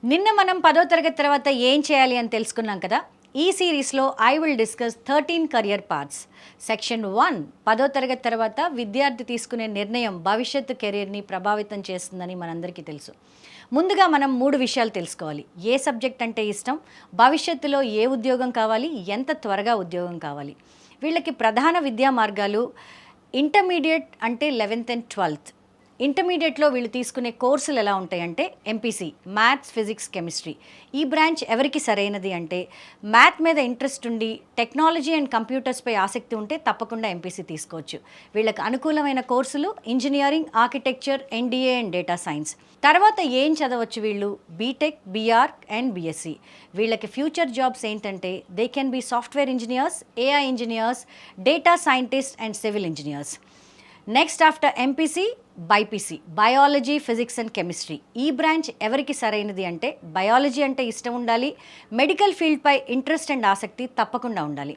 నిన్న మనం 10వ తరగతి తర్వాత ఏం చేయాలి అని తెలుసుకున్నాం కదా. ఈ సిరీస్లో I will discuss 13 career paths. Section 1 10వ తరగతి తర్వాత విద్యార్థి తీసుకునే నిర్ణయం భవిష్యత్తు కెరీర్ని ప్రభావితం చేస్తుందని మనందరికీ తెలుసు. ముందుగా మనం 3 విషయాలు తెలుసుకోవాలి. ఏ సబ్జెక్ట్ అంటే ఇష్టం, భవిష్యత్తులో ఏ ఉద్యోగం కావాలి, ఎంత త్వరగా ఉద్యోగం కావాలి. వీళ్ళకి ప్రధాన విద్యా మార్గాలు ఇంటర్మీడియట్ అంటే 11th and 12th. ఇంటర్మీడియట్లో వీళ్ళు తీసుకునే కోర్సులు ఎలా ఉంటాయంటే ఎంపీసీ, మ్యాథ్స్, ఫిజిక్స్, కెమిస్ట్రీ. ఈ బ్రాంచ్ ఎవరికి సరైనది అంటే మ్యాథ్ మీద ఇంట్రెస్ట్ ఉండి టెక్నాలజీ అండ్ కంప్యూటర్స్పై ఆసక్తి ఉంటే తప్పకుండా ఎంపీసీ తీసుకోవచ్చు. వీళ్ళకి అనుకూలమైన కోర్సులు engineering, architecture, NDA and data science. తర్వాత ఏం చదవచ్చు వీళ్ళు? BTech, BR and BSc. వీళ్ళకి ఫ్యూచర్ జాబ్స్ ఏంటంటే they can be software engineers, AI engineers, data scientist and civil engineers. Next after MPC BiPC, biology, physics and chemistry. ఈ branch ఎవరికి సరైనది అంటే బయాలజీ అంటే ఇష్టం ఉండాలి, మెడికల్ ఫీల్డ్పై ఇంట్రెస్ట్ అండ్ ఆసక్తి తప్పకుండా ఉండాలి.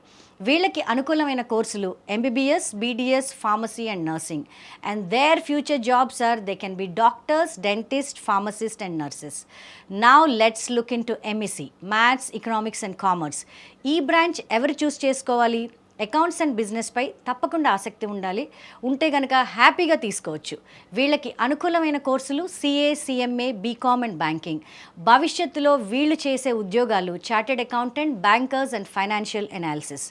వీళ్ళకి అనుకూలమైన కోర్సులు MBBS, BDS, pharmacy and nursing. And their future jobs are they can be doctors, dentist, pharmacist and nurses. Now let's look into MEC, maths, economics and commerce. ఈ branch ఎవరు choose చేసుకోవాలి? Accounts and బిజినెస్పై తప్పకుండా ఆసక్తి ఉండాలి, ఉంటే కనుక హ్యాపీగా తీసుకోవచ్చు. వీళ్ళకి అనుకూలమైన కోర్సులు CA, CMA, BCom and banking. భవిష్యత్తులో వీళ్ళు చేసే ఉద్యోగాలు chartered accountant, bankers and financial analysis.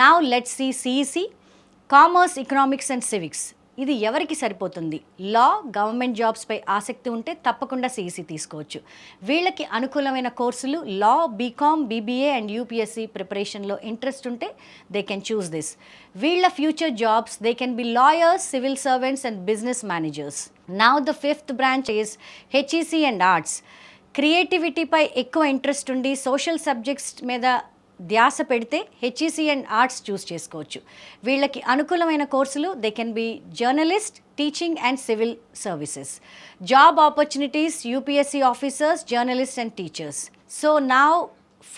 Now let's see CEC, commerce, economics and civics. ఇది ఎవరికి సరిపోతుంది? లా, గవర్నమెంట్ జాబ్స్పై ఆసక్తి ఉంటే తప్పకుండా సిఈసి తీసుకోవచ్చు. వీళ్ళకి అనుకూలమైన కోర్సులు law, BCom, BBA and UPSC ప్రిపరేషన్లో ఇంట్రెస్ట్ ఉంటే దే కెన్ చూస్ దిస్. వీళ్ళ future jobs they can be lawyers, civil servants and business managers. Now the 5th branch is HEC and arts. క్రియేటివిటీపై ఎక్కువ ఇంట్రెస్ట్ ఉండి సోషల్ సబ్జెక్ట్స్ మీద ధ్యాస పెడితే HEC and arts చూస్ చేసుకోవచ్చు. వీళ్ళకి అనుకూలమైన కోర్సులు they can B journalist, teaching and civil services. Job opportunities UPSC officers, journalist and teachers. So now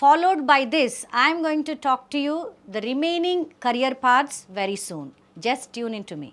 followed by this, I am going to talk to you the remaining career paths very soon. Just tune in to me.